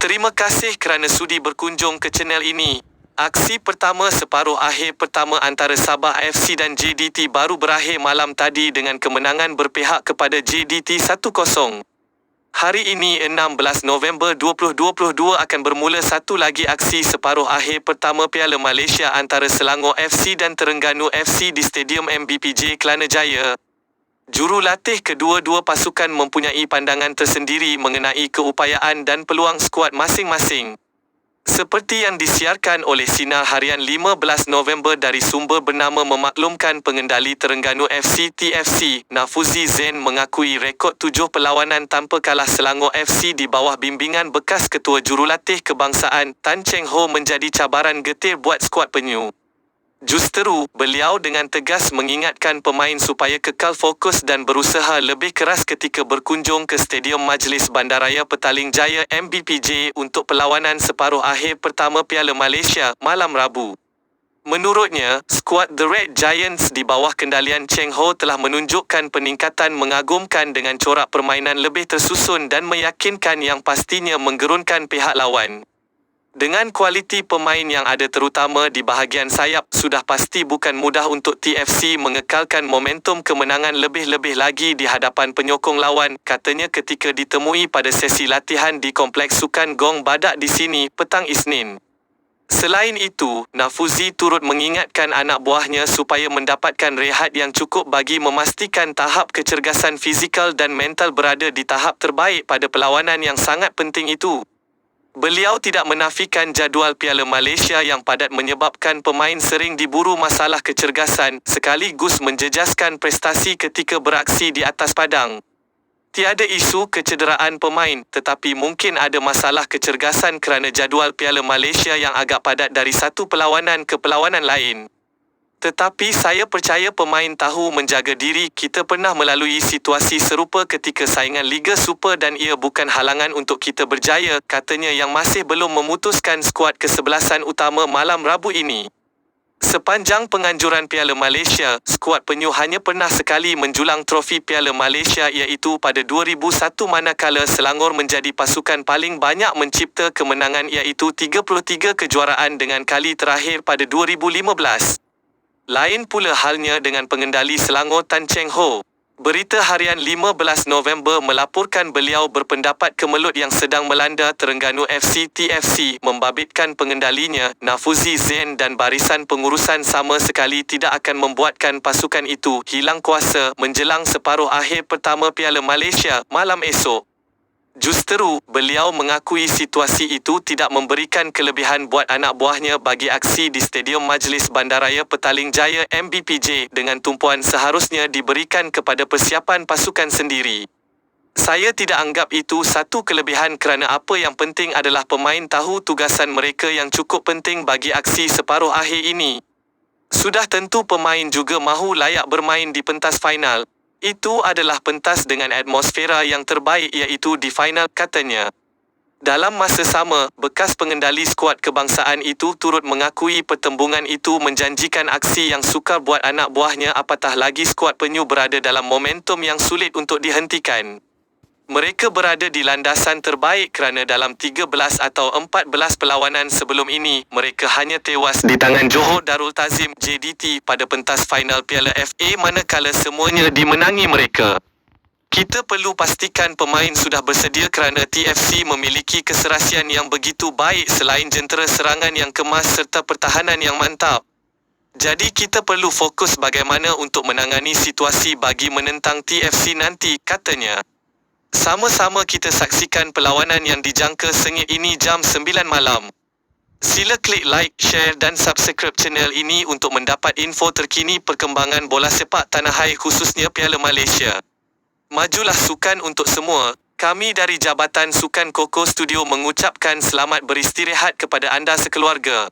Terima kasih kerana sudi berkunjung ke channel ini. Aksi pertama separuh akhir pertama antara Sabah FC dan JDT baru berakhir malam tadi dengan kemenangan berpihak kepada JDT 1-0. Hari ini 16 November 2022 akan bermula satu lagi aksi separuh akhir pertama Piala Malaysia antara Selangor FC dan Terengganu FC di Stadium MBPJ Kelana Jaya. Jurulatih kedua-dua pasukan mempunyai pandangan tersendiri mengenai keupayaan dan peluang skuad masing-masing. Seperti yang disiarkan oleh Sinar Harian 15 November dari sumber bernama memaklumkan pengendali Terengganu FC TFC, Nafuzi Zain mengakui rekod 7 perlawanan tanpa kalah Selangor FC di bawah bimbingan bekas Ketua Jurulatih Kebangsaan, Tan Cheng Ho menjadi cabaran getir buat skuad penyu. Justeru, beliau dengan tegas mengingatkan pemain supaya kekal fokus dan berusaha lebih keras ketika berkunjung ke Stadium Majlis Bandaraya Petaling Jaya MBPJ untuk perlawanan separuh akhir pertama Piala Malaysia malam Rabu. Menurutnya, skuad The Red Giants di bawah kendalian Cheng Ho telah menunjukkan peningkatan mengagumkan dengan corak permainan lebih tersusun dan meyakinkan yang pastinya menggerunkan pihak lawan. Dengan kualiti pemain yang ada terutama di bahagian sayap, sudah pasti bukan mudah untuk TFC mengekalkan momentum kemenangan lebih-lebih lagi di hadapan penyokong lawan, katanya ketika ditemui pada sesi latihan di Kompleks Sukan Gong Badak di sini, petang Isnin. Selain itu, Nafuzi turut mengingatkan anak buahnya supaya mendapatkan rehat yang cukup bagi memastikan tahap kecergasan fizikal dan mental berada di tahap terbaik pada perlawanan yang sangat penting itu. Beliau tidak menafikan jadual Piala Malaysia yang padat menyebabkan pemain sering diburu masalah kecergasan, sekaligus menjejaskan prestasi ketika beraksi di atas padang. Tiada isu kecederaan pemain, tetapi mungkin ada masalah kecergasan kerana jadual Piala Malaysia yang agak padat dari satu perlawanan ke perlawanan lain. Tetapi saya percaya pemain tahu menjaga diri. Kita pernah melalui situasi serupa ketika saingan Liga Super dan ia bukan halangan untuk kita berjaya, katanya yang masih belum memutuskan skuad kesebelasan utama malam Rabu ini. Sepanjang penganjuran Piala Malaysia, skuad penyu hanya pernah sekali menjulang trofi Piala Malaysia iaitu pada 2001 manakala Selangor menjadi pasukan paling banyak mencipta kemenangan iaitu 33 kejuaraan dengan kali terakhir pada 2015. Lain pula halnya dengan pengendali Selangor Tan Cheng Ho. Berita Harian 15 November melaporkan beliau berpendapat kemelut yang sedang melanda Terengganu FC TFC membabitkan pengendalinya, Nafuzi Zain dan barisan pengurusan sama sekali tidak akan membuatkan pasukan itu hilang kuasa menjelang separuh akhir pertama Piala Malaysia malam esok. Justeru, beliau mengakui situasi itu tidak memberikan kelebihan buat anak buahnya bagi aksi di Stadium Majlis Bandaraya Petaling Jaya MBPJ dengan tumpuan seharusnya diberikan kepada persiapan pasukan sendiri. Saya tidak anggap itu satu kelebihan kerana apa yang penting adalah pemain tahu tugasan mereka yang cukup penting bagi aksi separuh akhir ini. Sudah tentu pemain juga mahu layak bermain di pentas final. Itu adalah pentas dengan atmosfera yang terbaik iaitu di final, katanya. Dalam masa sama, bekas pengendali skuad kebangsaan itu turut mengakui pertembungan itu menjanjikan aksi yang sukar buat anak buahnya apatah lagi skuad penyu berada dalam momentum yang sulit untuk dihentikan. Mereka berada di landasan terbaik kerana dalam 13 atau 14 perlawanan sebelum ini, mereka hanya tewas di tangan Johor Darul Tazim JDT pada pentas final Piala FA manakala semuanya dimenangi mereka. Kita perlu pastikan pemain sudah bersedia kerana TFC memiliki keserasian yang begitu baik selain jentera serangan yang kemas serta pertahanan yang mantap. Jadi kita perlu fokus bagaimana untuk menangani situasi bagi menentang TFC nanti, katanya. Sama-sama kita saksikan perlawanan yang dijangka sengit ini jam 9 malam. Sila klik like, share dan subscribe channel ini untuk mendapat info terkini perkembangan bola sepak tanah air khususnya Piala Malaysia. Majulah sukan untuk semua. Kami dari Jabatan Sukan Koko Studio mengucapkan selamat beristirahat kepada anda sekeluarga.